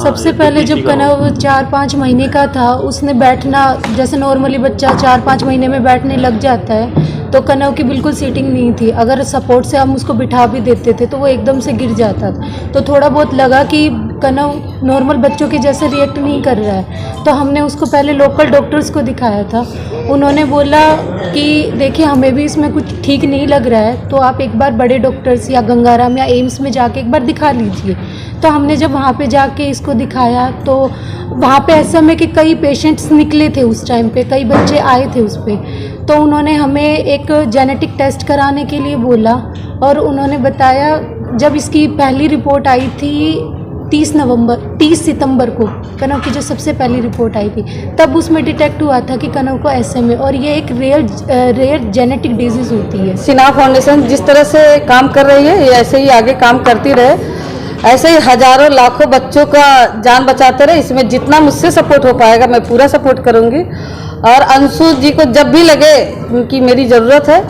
सबसे पहले जब कनव 4-5 महीने का था, उसने बैठना जैसे नॉर्मली बच्चा 4-5 महीने में बैठने लग जाता है, तो कनव की बिल्कुल सीटिंग नहीं थी। अगर सपोर्ट से हम उसको बिठा भी देते थे तो वो एकदम से गिर जाता था। तो थोड़ा बहुत लगा कि कनव नॉर्मल बच्चों के जैसे रिएक्ट नहीं कर रहा है, तो हमने उसको पहले लोकल डॉक्टर्स को दिखाया था। उन्होंने बोला कि देखिए हमें भी इसमें कुछ ठीक नहीं लग रहा है, तो आप एक बार बड़े डॉक्टर्स या गंगाराम या एम्स में जाके एक बार दिखा लीजिए। तो हमने जब वहाँ पे जाके इसको दिखाया तो वहाँ पे ऐसा में कि कई पेशेंट्स निकले थे उस टाइम पे, कई बच्चे आए थे उस पर। तो उन्होंने हमें एक जेनेटिक टेस्ट कराने के लिए बोला और उन्होंने बताया, जब इसकी पहली रिपोर्ट आई थी 30 सितंबर को, कनव की जो सबसे पहली रिपोर्ट आई थी, तब उसमें डिटेक्ट हुआ था कि कनव को SMA और ये एक रेयर जेनेटिक डिजीज़ होती है। सिन्हा फाउंडेशन जिस तरह से काम कर रही है, ये ऐसे ही आगे काम करती रहे, ऐसे ही हजारों लाखों बच्चों का जान बचाते रहे। इसमें जितना मुझसे सपोर्ट हो पाएगा मैं पूरा सपोर्ट करूंगी। और अंशु जी को जब भी लगे कि मेरी ज़रूरत है,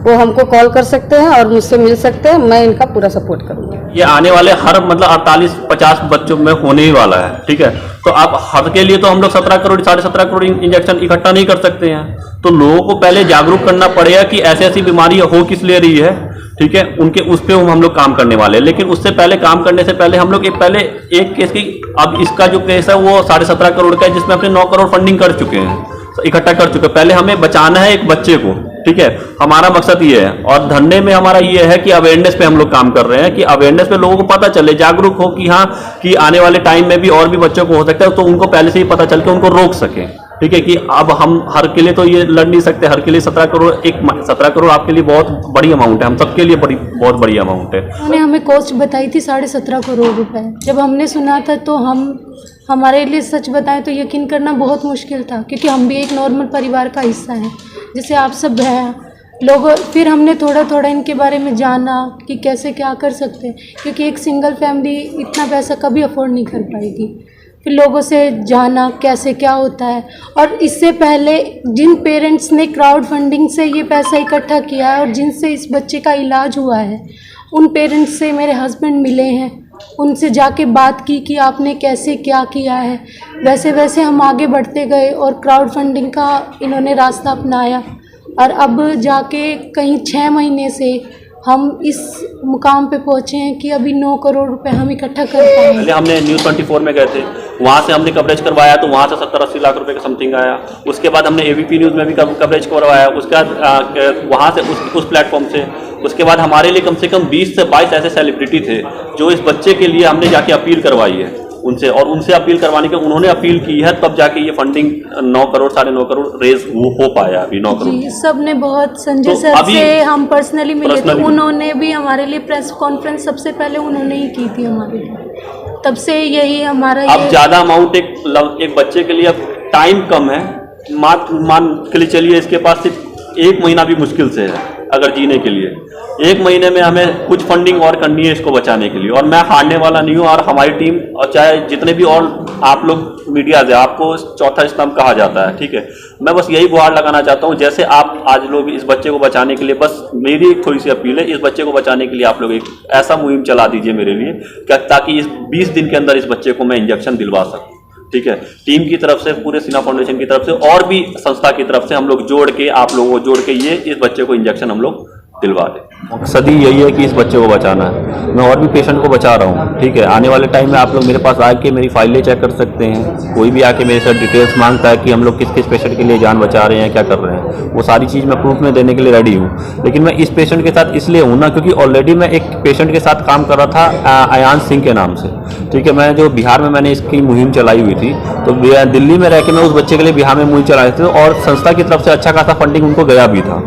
वो हमको कॉल कर सकते हैं और मुझसे मिल सकते हैं, मैं इनका पूरा सपोर्ट करूंगी। ये आने वाले हर मतलब 48-50 बच्चों में होने ही वाला है, ठीक है। तो आप हर के लिए तो हम लोग 17 करोड़ 17.5 करोड़ इंजेक्शन इकट्ठा नहीं कर सकते हैं। तो लोगों को पहले जागरूक करना पड़ेगा कि ऐसी ऐसी बीमारी हो किस ले रही है, ठीक है। उनके उस पर हम लोग काम करने वाले हैं। लेकिन उससे पहले काम करने से पहले हम लोग एक केस की, अब इसका जो केस है वो 17.5 करोड़ का है, जिसमें अपने 9 करोड़ फंडिंग कर चुके हैं, इकट्ठा कर चुके हैं। पहले हमें बचाना है एक बच्चे को, ठीक है, हमारा मकसद ये है। और धरने में हमारा ये है कि अवेयरनेस पे हम लोग काम कर रहे हैं, कि अवेयरनेस पे लोगों को पता चले, जागरूक हो कि हाँ कि आने वाले टाइम में भी और भी बच्चों को हो सकता है, तो उनको पहले से ही पता चल के उनको रोक सके, ठीक है। कि अब हम हर के लिए तो ये लड़ नहीं सकते, हर के लिए 17 करोड़ 17 करोड़ आपके लिए बहुत बड़ी अमाउंट है, हम सबके लिए बहुत बड़ी अमाउंट है। उन्होंने हमें कॉस्ट बताई थी 17.5 करोड़ रुपए। जब हमने सुना था तो हमारे लिए सच बताएं तो यकीन करना बहुत मुश्किल था, क्योंकि हम भी एक नॉर्मल परिवार का हिस्सा हैं, जैसे आप सब हैं लोग। फिर हमने थोड़ा थोड़ा इनके बारे में जाना कि कैसे क्या कर सकते हैं, क्योंकि एक सिंगल फैमिली इतना पैसा कभी अफोर्ड नहीं कर पाएगी। फिर लोगों से जाना कैसे क्या होता है। और इससे पहले जिन पेरेंट्स ने क्राउड फंडिंग से ये पैसा इकट्ठा किया है और जिनसे इस बच्चे का इलाज हुआ है, उन पेरेंट्स से मेरे हस्बैंड मिले हैं, उनसे जाके बात की कि आपने कैसे क्या किया है। वैसे वैसे हम आगे बढ़ते गए और क्राउड फंडिंग का इन्होंने रास्ता अपनाया, और अब जाके कहीं 6 महीने से हम इस मुकाम पे पहुँचे हैं कि अभी 9 करोड़ रुपए हम इकट्ठा कर पाए। पहले हमने न्यूज़ 24 में गए थे, वहाँ से हमने कवरेज करवाया, तो वहाँ से 70-80 लाख रुपए का समथिंग आया। उसके बाद हमने ABP न्यूज़ में भी कवरेज करवाया, उसके बाद वहाँ से उस प्लेटफॉर्म से। उसके बाद हमारे लिए कम से कम 20 से 22 ऐसे सेलिब्रिटी थे जो इस बच्चे के लिए हमने जाके अपील करवाई है उनसे, और उनसे अपील करवाने के उन्होंने अपील की है, तब जाके ये फंडिंग 9 करोड़ 9.5 करोड़ रेज हो पाया अभी 9 करोड़। सब ने बहुत, संजय तो सर से हम पर्सनली मिले थे, उन्होंने भी हमारे लिए प्रेस कॉन्फ्रेंस सबसे पहले उन्होंने ही की थी हमारे लिए। तब से यही हमारा अब ज़्यादा अमाउंट एक बच्चे के लिए, अब टाइम कम है, मान के लिए चलिए इसके पास सिर्फ 1 महीना भी मुश्किल से है अगर जीने के लिए। 1 महीने में हमें कुछ फंडिंग और करनी है इसको बचाने के लिए, और मैं हारने वाला नहीं हूँ। और हमारी टीम, और चाहे जितने भी और आप लोग मीडिया है, आपको चौथा स्तंभ कहा जाता है, ठीक है। मैं बस यही गुहार लगाना चाहता हूँ, जैसे आप आज लोग इस बच्चे को बचाने के लिए, बस मेरी एक थोड़ी सी अपील है, इस बच्चे को बचाने के लिए आप लोग एक ऐसा मुहिम चला दीजिए मेरे लिए, ताकि इस 20 दिन के अंदर इस बच्चे को मैं इंजेक्शन दिलवा सकूँ, ठीक है। टीम की तरफ से, पूरे सिन्हा फाउंडेशन की तरफ से, और भी संस्था की तरफ से हम लोग जोड़ के, आप लोगों को जोड़ के ये इस बच्चे को इंजेक्शन हम लोग दिलवा दें। मकसद ही यही है कि इस बच्चे को बचाना है। मैं और भी पेशेंट को बचा रहा हूँ, ठीक है। आने वाले टाइम में आप लोग मेरे पास आके मेरी फाइलें चेक कर सकते हैं। कोई भी आके मेरे साथ डिटेल्स मांगता है कि हम लोग किस किस पेशेंट के लिए जान बचा रहे हैं, क्या कर रहे हैं, वो सारी चीज़ मैं प्रूफ में देने के लिए रेडी हूँ। लेकिन मैं इस पेशेंट के साथ इसलिए हूँ ना, क्योंकि ऑलरेडी मैं एक पेशेंट के साथ काम कर रहा था अयान सिंह के नाम से, ठीक है। मैं जो बिहार में मैंने इसकी मुहिम चलाई हुई थी, तो दिल्ली में रह के मैं उस बच्चे के लिए बिहार में मुहिम चलाई थी, और संस्था की तरफ से अच्छा खासा फंडिंग उनको गया भी था,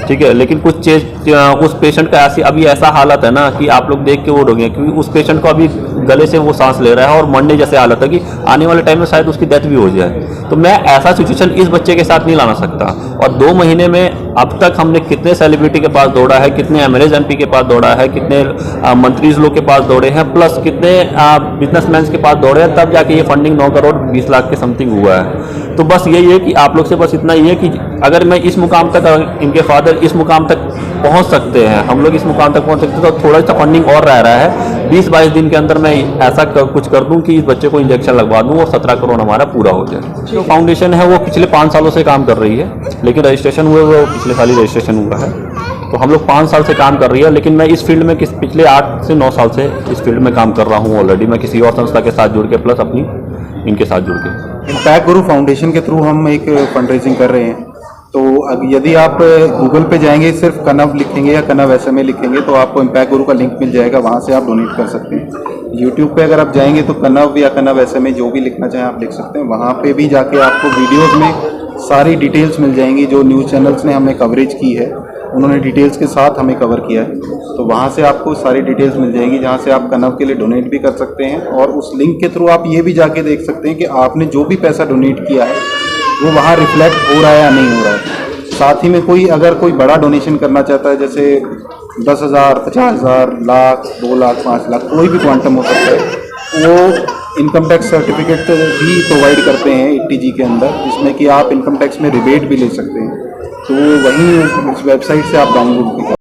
ठीक है। लेकिन कुछ उस पेशेंट का अभी ऐसा हालत है ना कि आप लोग देख के वो डरोगे, क्योंकि उस पेशेंट को अभी गले से वो सांस ले रहा है और मरने जैसे हालत है कि आने वाले टाइम में शायद उसकी डेथ भी हो जाए। तो मैं ऐसा सिचुएशन इस बच्चे के साथ नहीं लाना सकता। और 2 महीने में अब तक हमने कितने सेलिब्रिटी के पास दौड़ा है, कितने MLAs MP के पास दौड़ा है, कितने मंत्रीज लोग के पास दौड़े हैं, प्लस कितने बिजनेसमैन के पास दौड़े हैं, तब जाके ये फंडिंग 9 करोड़ 20 लाख के समथिंग हुआ है। तो बस यही है कि आप लोग से बस इतना ही है कि अगर मैं इस मुकाम तक, इनके फादर इस मुकाम तक पहुंच सकते हैं, हम लोग इस मुकाम तक पहुंच सकते हैं, तो थोड़ा सा फंडिंग और रह रहा है। 20-22 दिन के अंदर मैं ऐसा कुछ कर दूं कि इस बच्चे को इंजेक्शन लगवा दूं और 17 करोड़ हमारा पूरा हो जाए। जो फाउंडेशन है वो पिछले 5 सालों से काम कर रही है, लेकिन रजिस्ट्रेशन हुए वो पिछले साल ही रजिस्ट्रेशन हुआ है। तो हम लोग 5 साल से काम कर रही है, लेकिन मैं इस फील्ड में पिछले 8 से 9 साल से इस फील्ड में काम कर रहा हूँ ऑलरेडी। मैं किसी और संस्था के साथ जुड़ के प्लस अपनी इनके साथ जुड़ के। इम्पैक्ट गुरु फाउंडेशन के थ्रू हम एक फंड रेजिंग कर रहे हैं। तो यदि आप गूगल पे जाएंगे, सिर्फ कनव लिखेंगे या कनव SMA लिखेंगे, तो आपको इम्पैक्ट गुरु का लिंक मिल जाएगा, वहाँ से आप डोनेट कर सकते हैं। यूट्यूब पे अगर आप जाएंगे तो कनव या कनव SMA जो भी लिखना चाहें आप लिख सकते हैं। वहाँ पे भी जाके आपको वीडियोज़ में सारी डिटेल्स मिल जाएंगी, जो न्यूज़ चैनल्स ने हमें कवरेज की है उन्होंने डिटेल्स के साथ हमें कवर किया है। तो वहाँ से आपको सारी डिटेल्स मिल जाएंगी, जहाँ से आप कनव के लिए डोनेट भी कर सकते हैं। और उस लिंक के थ्रू आप ये भी जाके देख सकते हैं कि आपने जो भी पैसा डोनेट किया है वो वहाँ रिफ्लेक्ट हो रहा है या नहीं हो रहा है। साथ ही में अगर कोई बड़ा डोनेशन करना चाहता है, जैसे 10,000, 50,000, लाख, 2 लाख, 5 लाख, कोई भी क्वांटम हो सकता है, वो इनकम टैक्स सर्टिफिकेट भी प्रोवाइड करते हैं 80G के अंदर, जिसमें कि आप इनकम टैक्स में रिबेट भी ले सकते हैं। तो वहीं उस वेबसाइट से आप डाउनलोड भी